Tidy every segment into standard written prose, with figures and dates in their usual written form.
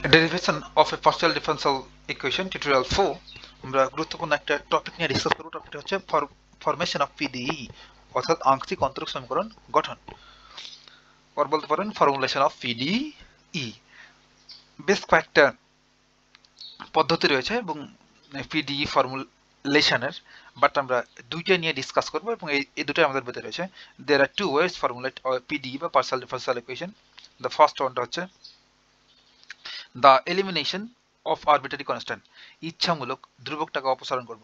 Derivation of a partial differential equation tutorial 4 আমরা গুরুত্বপূর্ণ একটা টপিক নিয়ে ডিসকাস করব। টপিকটা হচ্ছে ফরমেশন অফ পিডিই অর্থাৎ আংশিক অন্তরক সমীকরণ গঠন, আর বলতে পারেন ফর্মুলেশন অফ পিডিই। বেশ কয়েকটা পদ্ধতি রয়েছে এবং পিডিই ফর্মুলেশনের, বাট আমরা দুইটা নিয়ে ডিসকাস করব এবং এই দুটোই আমাদের ভিতরে রয়েছে। There are two ways formulate PDE বা partial differential equation. The first ওয়ানটা হচ্ছে the elimination of arbitrary constant, ইচ্ছামূলক ধ্রুবকটাকে অপসারণ করব।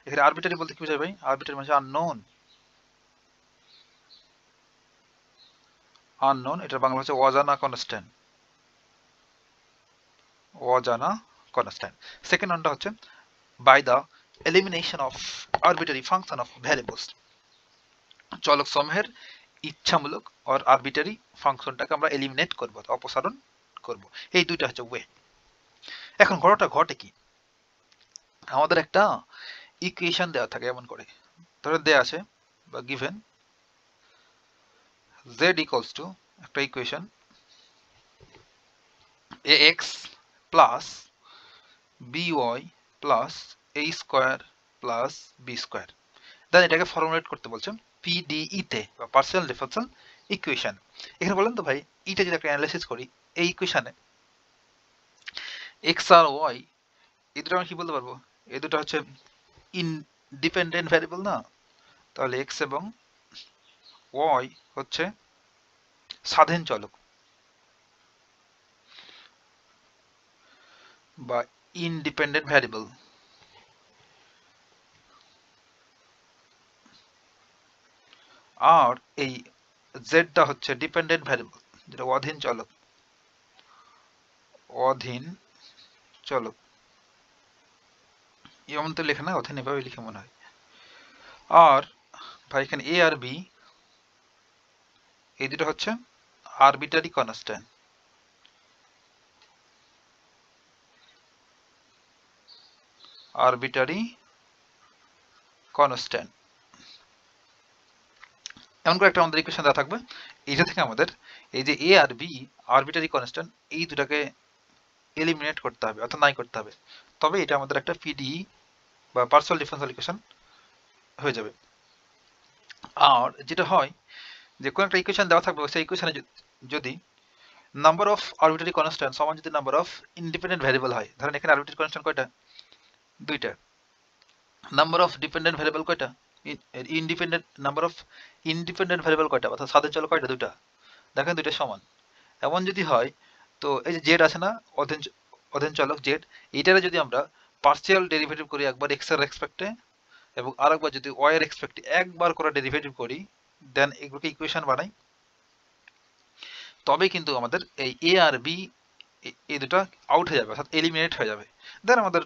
এখানে আরবিটারি বলতে কি বোঝায় ভাই? আরবিটারি মানে আননোন, আননোন এটার বাংলা হচ্ছে অজানা কনস্ট্যান্ট, অজানা কনস্ট্যান্ট। সেকেন্ড ওয়ানটা হচ্ছে by the elimination of arbitrary function of variables, চলক সমূহের ইচ্ছামূলক আর আরবিটারি ফাংশনটাকে আমরা এলিমিনেট করব, অপসারণ করব। এই দুইটা হচ্ছে ওয়ে। এখন ঘটনাটা ঘটে কি, আমাদের একটা ইকুয়েশন দেওয়া থাকে এমন করে, ধরে দেয়া আছে বা গিভেন z equals to একটা equation ax plus by plus a square plus b square, then এটাকে ফর্মুলেট করতে বলছে পিডিই তে বা পার্শিয়াল ডিফারেনশিয়াল ইকুয়েশন। এখানে বলেন তো ভাই, এটা যদি একটা অ্যানালাইসিস করি, এই ইকুয়েশনে এক্স আর ওয়াই এই দুটো আমরা কি বলতে পারবো? এই দুটো হচ্ছে ইনডিপেন্ডেন্ট ভ্যারিয়েবল না? তাহলে এক্স এবং ওয়াই হচ্ছে স্বাধীন চলক বা ইনডিপেন্ডেন্ট ভ্যারিয়েবল। আর এই জেডটা হচ্ছে ডিপেন্ডেন্ট ভ্যারিয়েবল, যেটা অধীন চলক, অধীন চলক। এমন তো লেখে না, অধীন এভাবে লিখে মনে হয়। আর ভাই এখানে এ আর বি এই দুটো হচ্ছে আরবিটারি কনস্ট্যান্ট, আরবিটারি কনস্ট্যান্ট। এমন করে একটা আমাদের ইকুয়েশন দেওয়া থাকবে, এইটা থেকে আমাদের এই যে এ আর বি আরবিটারি কনস্ট্যান্ট এই দুটাকে এলিমিনেট করতে হবে, অর্থাৎ নাই করতে হবে, তবে এটা আমাদের একটা পিডিই বা পার্শিয়াল ডিফারেনশিয়াল ইকুয়েশন হয়ে যাবে। আর যেটা হয় যে কোনো একটা ইকুয়েশন দেওয়া থাকবে, সেই ইকুয়েশনে যদি নাম্বার অফ আরবিটারি কনস্ট্যান্ট সমান যদি নাম্বার অফ ইন্ডিপেন্ডেন্ট ভ্যারিয়েবল হয়, ধরেন এখানে আরবিটারি কনস্ট্যান্ট কয়টা? দুইটা। নাম্বার অফ ডিপেন্ডেন্ট ভ্যারিয়েবল কয়টা? Independent number of independent variable কয়টা, অর্থাৎ স্বাধীন চলক কয়টা? দুইটা। দেখেন দুইটা সমান। এমন যদি হয়, তো এই যে জেড আছে না, অধীন অধীন চলক জেড, এইটারে যদি আমরা পার্সিয়াল ডেরিভেটিভ করি একবার এক্স এর রেসপেক্টে এবং আরেকবার যদি ওয়াই এর রেসপেক্টে একবার করে ডেরিভেটিভ করি, দেন এগুলোকে ইকুয়েশন বানাই, তবে কিন্তু আমাদের এই এ আর বি এই দুটো আউট হয়ে যাবে, অর্থাৎ এলিমিনেট হয়ে যাবে। দেন আমাদের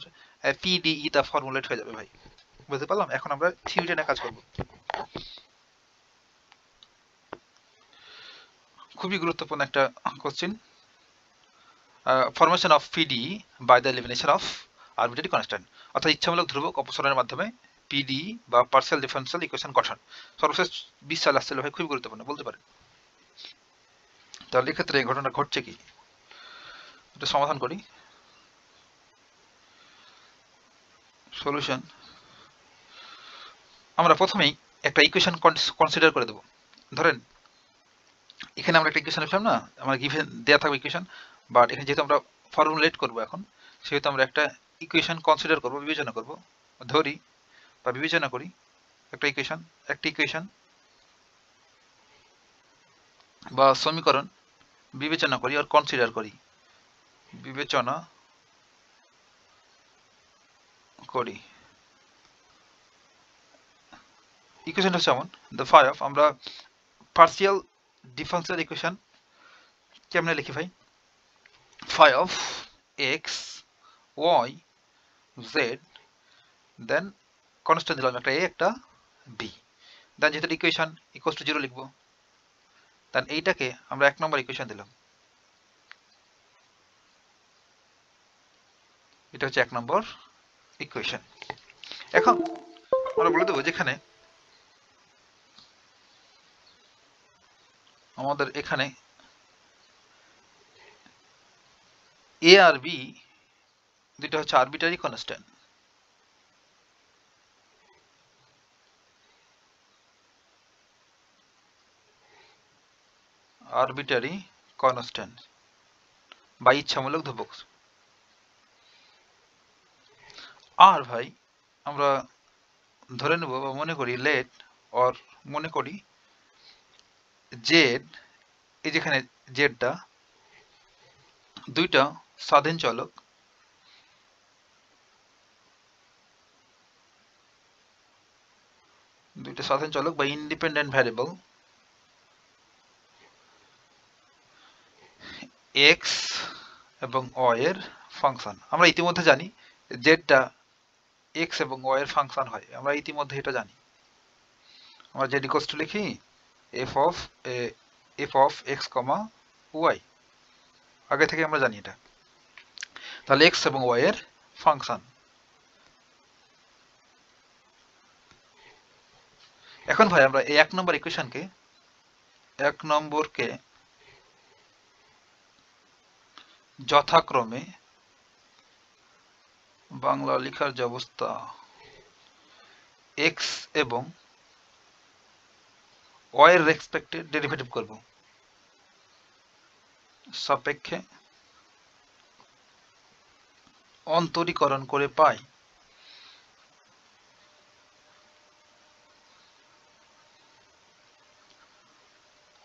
পিডিই টা ফর্মুলেট হয়ে যাবে ভাই। বুঝতে পারলাম? এখন আমরা থিওরি নিয়ে কাজ করব। খুবই গুরুত্বপূর্ণ একটা question. Formation of PDE by the elimination of arbitrary constant, অর্থাৎ ইচ্ছামূলক ধ্রুবক অপসারণের মাধ্যমে পিডিই বা পার্শিয়াল ডিফারেনশিয়াল ইকুয়েশন গঠন। সর্বশেষ 20 সাল আসছিল ভাই, খুবই গুরুত্বপূর্ণ বলতে পারেন। তাহলে এক্ষেত্রে এই ঘটনা ঘটছে কি, এটা সমাধান করি। সলিউশন, আমরা প্রথমেই একটা ইকুয়েশন কনসিডার করে দেব। ধরেন এখানে আমরা একটা ইকুয়েশন লিখলাম না, আমরা গিভেন দেয়া থাকবে ইকুয়েশন, বাট এখানে যেহেতু আমরা ফর্মুলেট করব এখন, সেহেতু আমরা একটা ইকুয়েশন কনসিডার করব, বিবেচনা করব, ধরি বা বিবেচনা করি একটা ইকুয়েশন বা সমীকরণ বিবেচনা করি আর কনসিডার করি, বিবেচনা করি। ইকুয়েশনটা হচ্ছে এমন, দ্য ফাই অফ, আমরা পার্সিয়াল ডিফারেনশিয়াল ইকুয়েশন কেমনে লিখি ভাই? Phi of x y z, then constant দিলাম একটা এ একটা বি, দেন যেহেতু ইকুয়েশন ইকুয়ালস টু 0 লিখবো, দেন এইটাকে আমরা 1 নম্বর ইকুয়েশন দিলাম, এটা হচ্ছে 1 নম্বর ইকুয়েশন। এখন আমরা বলে দেবো যেখানে আমাদের এখানে এ আর বি দুটো হচ্ছে আরবিটারি কনস্ট্যান্ট। আরবিটারি কনস্ট্যান্ট বা ইচ্ছামূলক ধ্রুবক। আর ভাই আমরা ধরে নেব বা মনে করি লেট অর মনে করি জেড, এই যেখানে জেডটা দুইটা স্বাধীন চলক, বা ইন্ডিপেন্ডেন্ট ভ্যারিয়েবল এক্স এবং ওয়াই এর ফাংশন। আমরা ইতিমধ্যে জানি জেডটা এক্স এবং ওয়াই এর ফাংশন হয়, আমরা ইতিমধ্যে এটা জানি। আমরা জেড ইকুয়ালস টু লিখি f of x comma y, আগে থেকে আমরা জানি এটা। তাহলে এক্স এবং ওয়াই এর ফাংশন। এখন ভাই আমরা এই 1 নম্বর ইকুয়েশনকে যথাক্রমে বাংলা লেখার যে অবস্থা, এক্স এবং ওয়াই এর রেসপেক্টে ডেরিভেটিভ করব সাপেক্ষে অন্তরীকরণ করে পাই।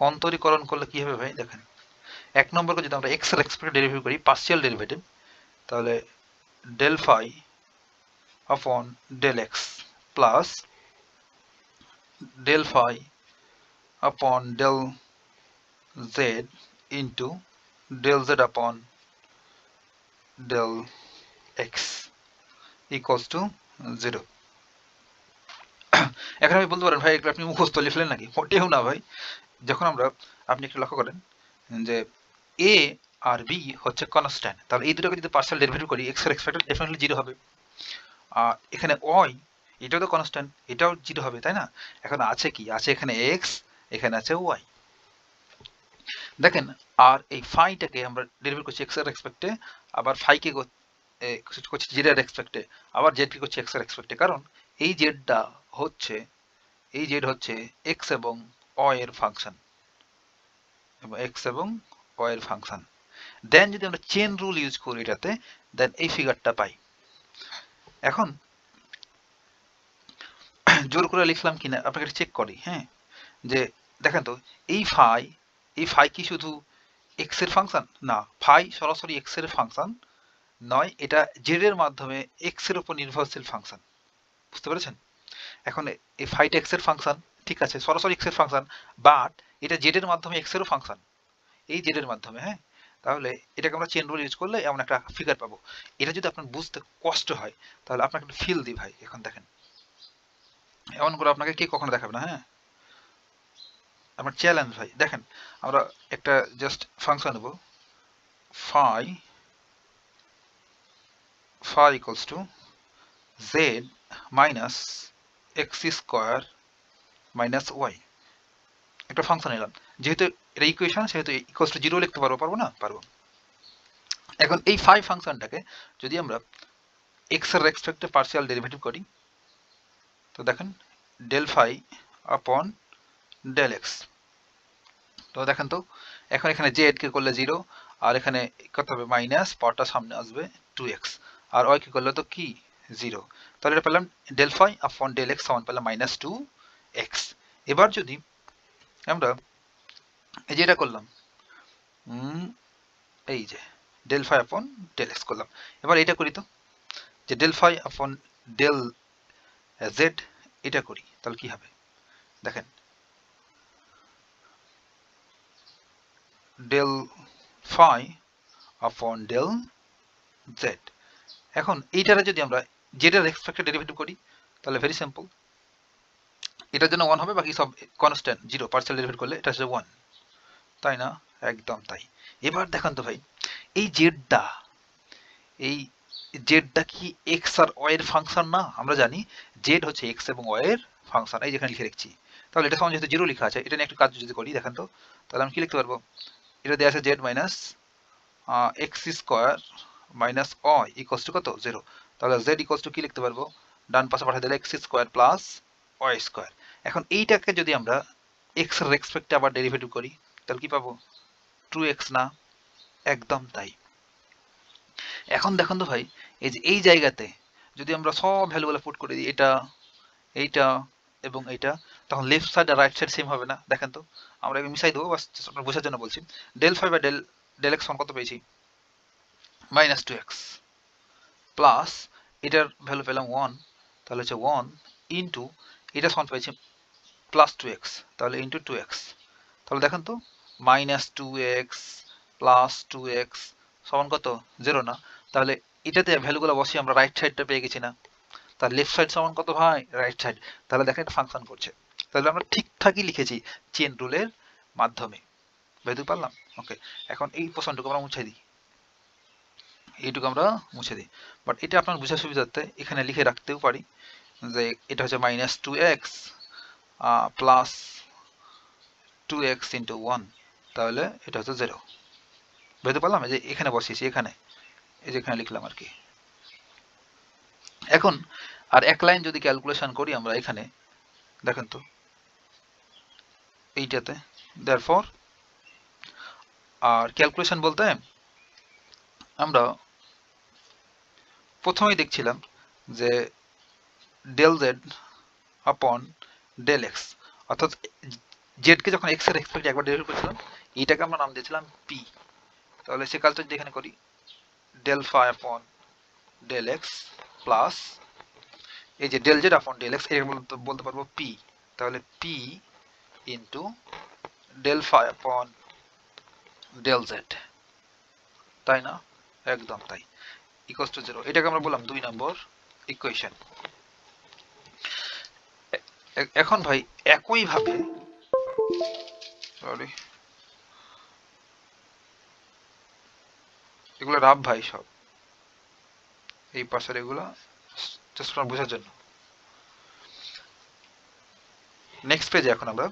অন্তরীকরণ করলে কি হবে ভাই দেখেন, 1 নম্বরকে যদি আমরা এক্স এর রেসপেক্টে ডেরিভেটিভ করি পার্শিয়াল ডেরিভেটিভ, তাহলে del phi upon del x plus del phi upon del z into del z upon del x equals to 0। এখন আপনি বলতে পারেন ভাই এগুলো আপনি মুখস্থ লিখলেন নাকি? মোটেও না ভাই। যখন আপনি একটু লক্ষ্য করেন যে এ আর বি হচ্ছে কনস্ট্যান্ট, তাহলে এই দুটোকে যদি পার্শিয়াল ডেরিভেটিভ করি এক্স এর রেসপেক্টে ডেফিনেটলি 0 হবে। আর এখানে ওয়াই এটাও তো কনস্ট্যান্ট, এটাও 0 হবে, তাই না? এখন আছে কি? আছে এখানে এক্স, এখানে আছে ওয়াই। দেখেন আর এই ফাইটাকে আমরা ডেরিভেটিভ করছি এক্স এর রেসপেক্টে, আবার ফাইকে করছি জেড এর রেসপেক্টে, আবার জেড কে করছি এক্স এর রেসপেক্টে। কারণ এই জেডটা হচ্ছে এক্স এবং ওয়াই এর ফাংশন, এবং এক্স এবং ওয়াই এর ফাংশন। দেন যদি আমরা চেন রুল ইউজ করি এটাতে, দেন এই ফিগারটা পাই। এখন জোর করে লিখলাম কিনা আপনাকে এটা চেক করি, হ্যাঁ, যে দেখেন তো এই ফাই কি শুধু এক্স এর ফাংশন? না, ফাই সরাসরি এক্স এর ফাংশন নয়, এটা জেড এর মাধ্যমে এক্স এর উপর নির্ভরশীল ফাংশন। বুঝতে পেরেছেন? এখন এই ফাইটা এক্স এর ফাংশন, ঠিক আছে, সরাসরি এক্স এর ফাংশন, বাট এটা জেড এর মাধ্যমে এক্স এরও ফাংশন, এই জেড এর মাধ্যমে, হ্যাঁ। তাহলে এটাকে আমরা চেন রুল ইউজ করলে এমন একটা ফিগার পাবো। এটা যদি আপনার বুঝতে কষ্ট হয় তাহলে আপনাকে একটু ফিল দিই ভাই। এখন দেখেন এমন করে আপনাকে কে কখনো দেখাবে না, হ্যাঁ, আমার চ্যালেঞ্জ ভাই। দেখেন আমরা একটা জাস্ট ফাংশন নেব, phi equals to z minus x square minus y, একটা ফাংশন নিলাম। যেহেতু এটা ইকুয়েশন সেহেতু ইকুয়ালস টু 0 লিখতে পারবো না? পারবো। এখন এই ফাই ফাংশনটাকে যদি আমরা এক্স এর রেসপেক্টে পার্শিয়াল ডেরিভেটিভ করি, তো দেখেন del phi upon del x, তো দেখেন তো এখন এখানে জেড কে করলে 0, আর এখানে কত হবে মাইনাস, পাওয়ারটা সামনে আসবে 2x, আর ওয়াই কে করলে তো কি 0, তাহলে এটা পেলাম del phi upon del x সমান পেলাম মাইনাস 2x। এবার যদি আমরা এই যে এটা করলাম, এই যে del phi upon del x করলাম, এবার এটা করি তো যে del phi upon del Z, এটা করি, তাহলে কি হবে দেখেন, del phi upon del Z. এখন এইটারে যদি আমরা জেড এর রেসপেক্টে ডেরিভেটিভ করি তাহলে ভেরি সিম্পল, এটার জন্য 1 হবে, বাকি সব কনস্ট্যান্ট 0, পার্শিয়াল ডেরিভেটিভ করলে এটা হচ্ছে 1, তাই না? একদম তাই। এবার দেখেন তো ভাই এই জেডটা কি এক্স আর ওয়াই এর ফাংশন না? আমরা জানি জেড হচ্ছে এক্স এবং ওয়াই এর ফাংশন, এই যেখানে লিখে রেখেছি। তাহলে এটা সমান যেহেতু 0 লেখা আছে, এটা নিয়ে একটু কাজ যদি করি দেখেন তো, তাহলে আমি কি লিখতে পারবো, এটা দেওয়া আছে z minus x square minus y equals to কত 0। তাহলে জেড ইকুয়ালস টু কি লিখতে পারবো, ডান পাশে পাঠিয়ে দিলে x square plus y square. এখন এইটাকে যদি আমরা এক্স এর রেসপেক্টে আবার ডেরিভেটিভ করি তাহলে কি পাবো, 2x না? একদম তাই। এখন দেখুন তো ভাই, এই যে এই জায়গাতে যদি আমরা সব ভ্যালুগুলো পুট করে দিই, এটা এইটা এবং এইটা, তখন লেফট সাইড আর রাইট সাইড সেম হবে না? দেখেন তো, আমরা মিশাই দেবো, বাস আপনার বোঝার জন্য বলছি। ডেল ফাই বা ডেল এক্স কত পেয়েছি, মাইনাস 2x প্লাস এটার ভ্যালু পেলাম 1, তাহলে হচ্ছে 1 ইন্টু এটা সমান পেয়েছি প্লাস 2x, তাহলে ইন্টু 2x। তাহলে দেখেন তো, মাইনাস 2x প্লাস 2x সমান কত 0 না? তাহলে এটাতে ভ্যালুগুলো বসিয়ে আমরা রাইট সাইডটা পেয়ে গেছি না? তার লেফট সাইড সমান কত ভাই, রাইট সাইড। তাহলে দেখেন এটা ফাংশন করছে, তাহলে আমরা ঠিকঠাকই লিখেছি চেন রুলের মাধ্যমে। বুঝতে পারলাম? ওকে, এখন এই পোর্শনটুকু আমরা মুছে দিই, এইটুকু আমরা মুছে দিই। বাট এটা আপনার বোঝার সুবিধার্থে এখানে লিখে রাখতেও পারি যে এটা হচ্ছে minus 2x plus 2x into 1, তাহলে এটা হচ্ছে 0। বুঝতে পারলাম? এই যে এখানে বসিয়েছি, এখানে এই যে এখানে লিখলাম আর কি। এখন আর এক লাইন যদি ক্যালকুলেশন করি আমরা এখানে, দেখেন তো এইটাতে, therefore আর ক্যালকুলেশন বলতে আমরা প্রথমেই দেখছিলাম যে del z upon del x, অর্থাৎ জেডকে যখন এক্স এর রেসপেক্টে একবার ডেরিভেটিভ করেছিলাম, এইটাকে আমরা নাম দিয়েছিলাম পি। তাহলে সে কাজটা যদি এখানে করি, del phi upon del x plus এই যে del z upon del x, এটা বলতে পারবো পি। তাহলে P into del phi upon del Z, তাই না? একদম তাই, ইকুয়ালস টু 0। এটাকে আমরা বললাম 2 নম্বর ইকুয়েশন। এখন ভাই একই ভাবে, সরি এগুলো রাফ ভাই, সব এই পাশের এগুলো জাস্ট বোঝার জন্য। নেক্সট পেজে এখন আমরা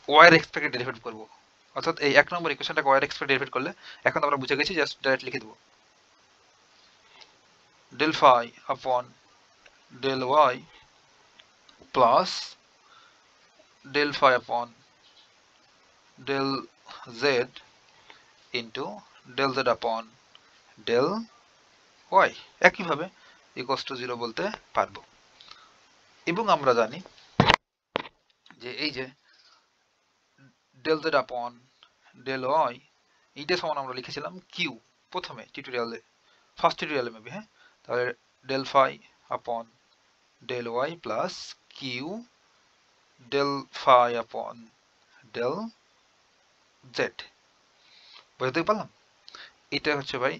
ওয়ার এক্সপেক্টেড ডেরিভেটিভ করব, অর্থাৎ এই 1 নম্বর ইকুয়েশনটাকে ওয়ার এক্সপেক্টেড ডেরিভেটিভ করলে এখন আমরা বুঝে গেছি, জাস্ট ডাইরেক্ট লিখে দেব del phi upon del y plus del phi upon del z into del z upon del y, একইভাবে ইকুয়ালস টু 0 বলতে পারবো। এবং আমরা জানি যে এই যে del z upon del y, এইটা সমান আমরা লিখেছিলাম কিউ প্রথমে টিউটোরিয়ালে, ফার্স্ট টিউটোরিয়ালে মেবি, হ্যাঁ। তাহলে del phi upon del y plus q del phi upon del z. বুঝতে পারলাম? এটা হচ্ছে ভাই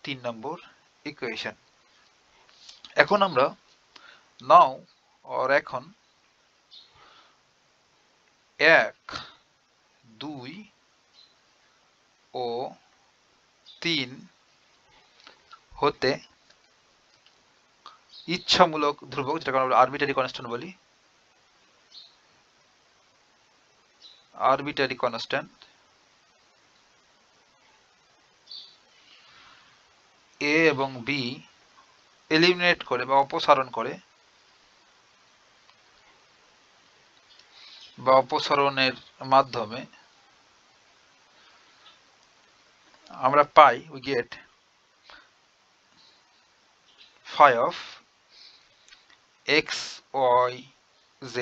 3 নম্বর ইকুয়েশন। এখন আমরা নাও এখন 1, 2 ও 3 হতে ইচ্ছামূলক ধ্রুবক, যেটাকে আমরা আরবিটারি কনস্ট্যান্ট বলি, আরবিটারি কনস্ট্যান্ট এ এবং বি এলিমিনেট করে বা অপসারণ করে বা অপসারণের মাধ্যমে আমরা পাই, we get phi of x y z,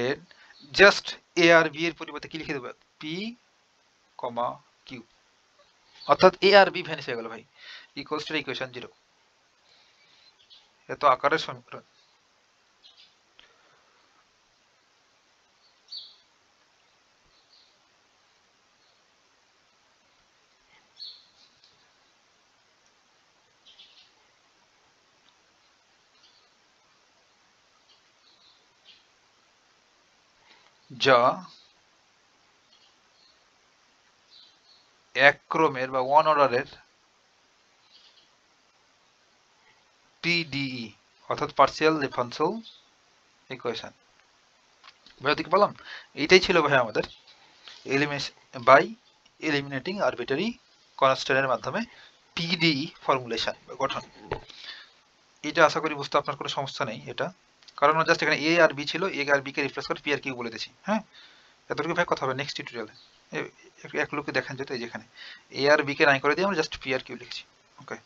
just a আর b এর পরিবর্তে কি লিখে দেবো, p, q, অর্থাৎ a আর b ভ্যানিশ হয়ে গেল ভাই, ইকুয়ালস টু ইকুয়েশন 0। এত আকারের সমীকরণ। যা এক ক্রমের বা ওয়ান অর্ডারের PDE, অর্থাৎ পার্সিয়াল ডিফারেনশিয়াল ইকুয়েশন। বুঝতে পারলাম? এইটাই ছিল ভাই আমাদের এলিমিনেশন বাই এলিমিনেটিং আরবিটারি কনস্ট্যান্টের মাধ্যমে পিডিই ফর্মুলেশন বা গঠন। এটা আশা করি বুঝতে আপনার কোনো সমস্যা নেই এটা, কারণ জাস্ট এখানে এ আর বি ছিল, এ আর বি কে রিপ্লেস করে পি আর কিউ বলে দিয়েছি। হ্যাঁ, এতটুকু ভাই কথা হবে নেক্সট টিউটোরিয়ালে। এক লোকে দেখেন যেতে, যেখানে এ আর বি কে নাই করে দিয়ে আমরা জাস্ট পি আর কিউ লিখছি। ওকে।